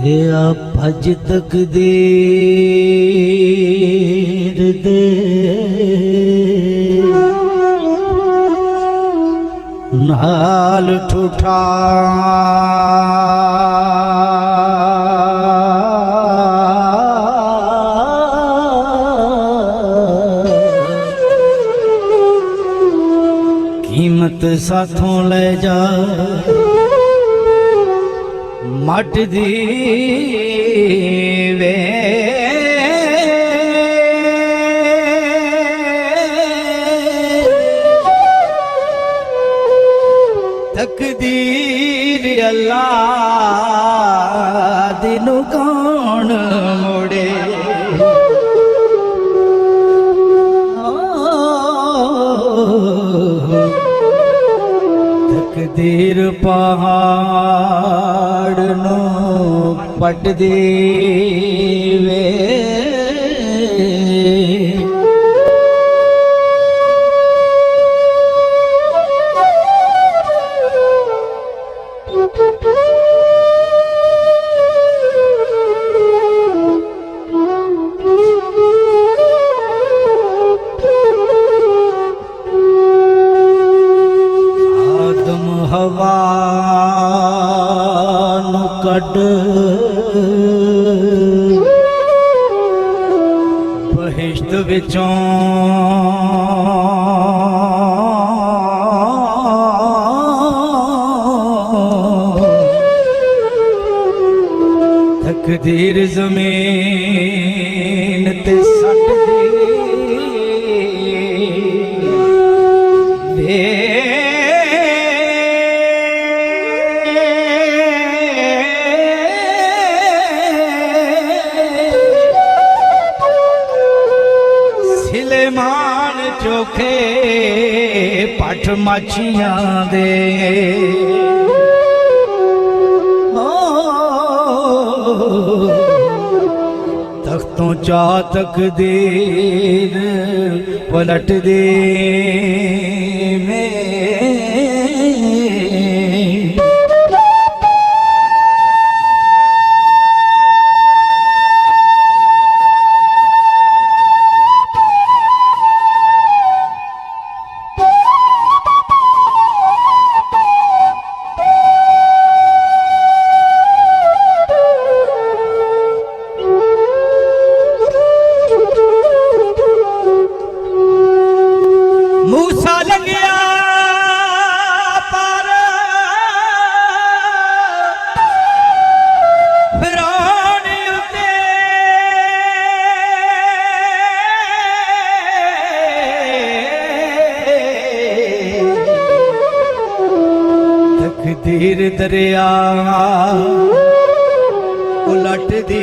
हे भज तकदीर दे नाल ठूठा कीमत साथों ले जा मट दी वे तकदीर अल्लाह दिनु कौन मोड़े तकदीर पहाड़ नो पट देवे हवा नु कड बहिश्त विचों तकदीर ज़मीन ते सट दे सिलेमान चोखे पठ मच्छियां दे तख्तों चा तकदीर पलट दे में मूसा लंघिया पार फिरौन उते तकदीर दरिया उलट दी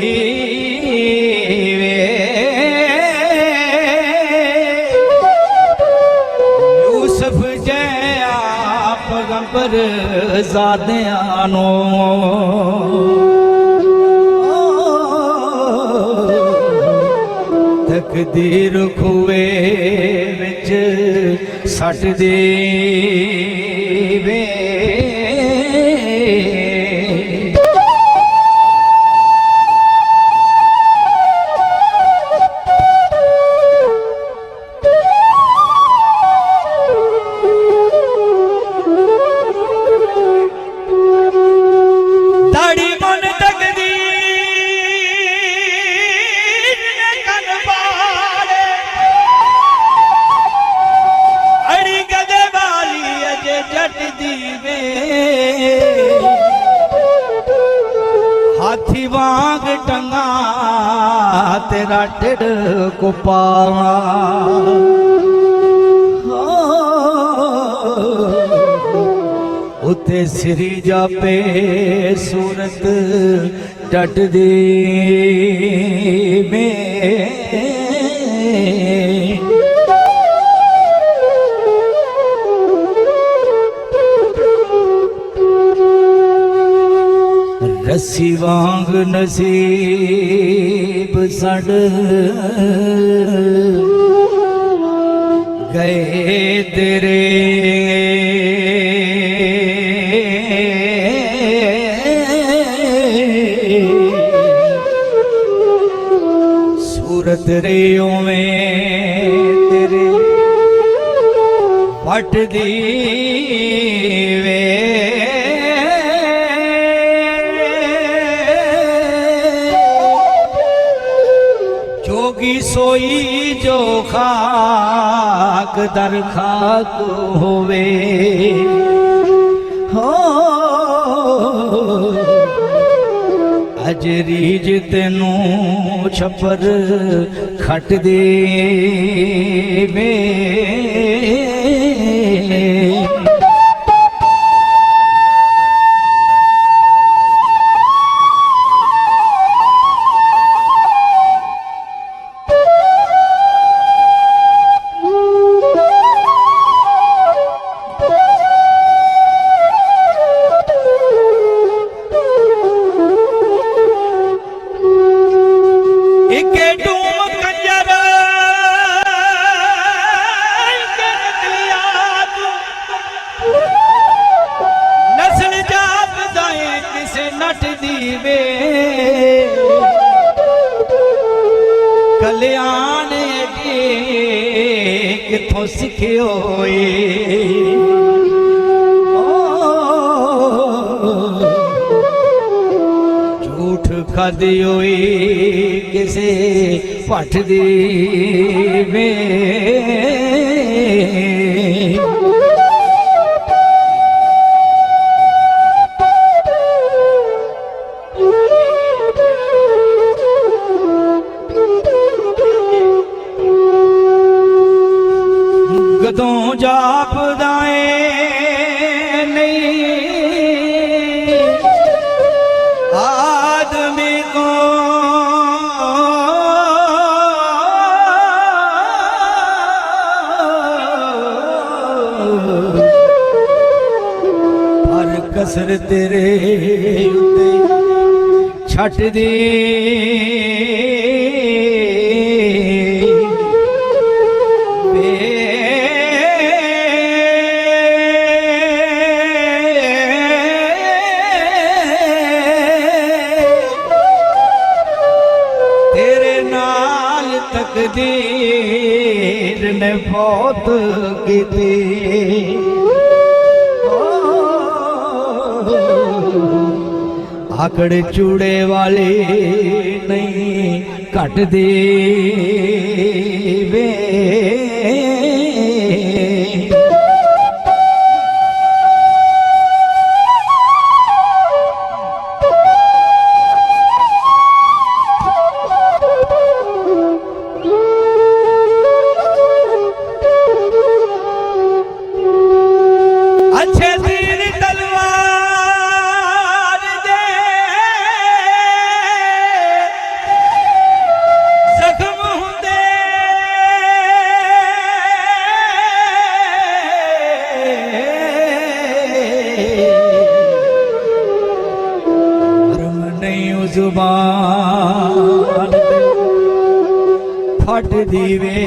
पैगंबर ज़ादियां नो तकदीर खुए विच सट देवे हाथी वांग टंगा तेरा टिड को पावा उते सिरी जापे सूरत टट दी में रस्सी वांग नसीब सड़ गए तेरे ਤੇਰੇ ਉਵੇਂ ਤੇਰੇ ਪਟਦੀ ਵੇ जोगी सोई जो खाक दर खाक होवे हो अज रीज तेनू छपर खट दे वे कल्याण किथों सिखियो झूठ खादियो किसे पठ दी वे गदों जापदाए नहीं आदमी को पर कसर तेरे उत्ते छट दी तकदीर ने बहुत कीती आकड़ चूड़े वाली नहीं घट दी वे जुबान फट दीवे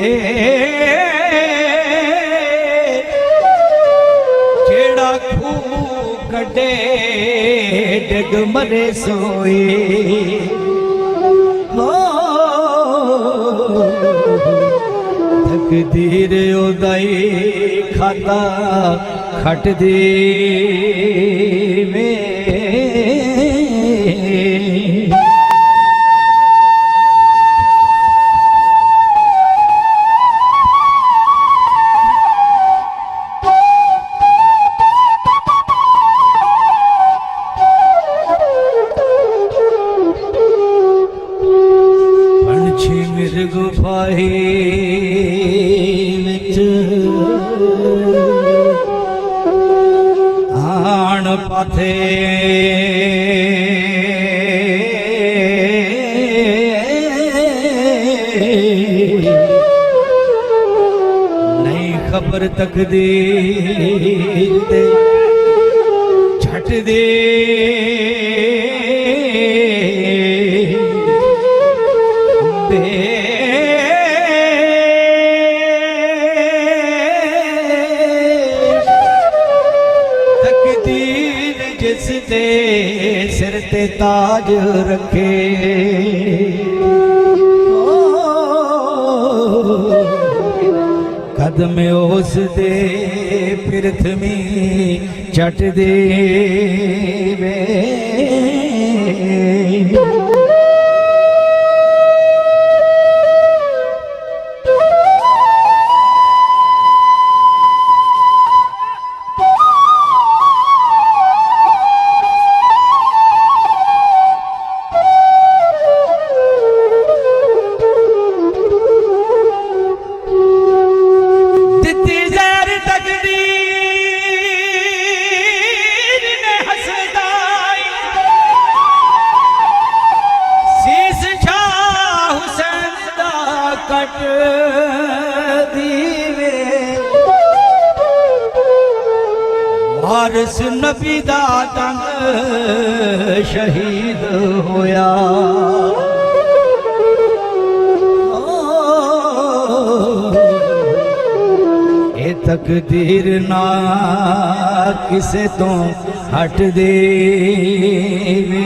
जेड़ा खूह कटे डग मरे सोए हो तकदीर उदाई खाता खट दीवे गुफाही विच आण पाथे नहीं खबर तकदीर दे छट दे जिसने सिर ते ताज रखे कदम उस दे प्रथमी चट दे वे कट दीवे वारिस नबी दा तंग शहीद होया ए तकदीर ना किसे तो हट देवे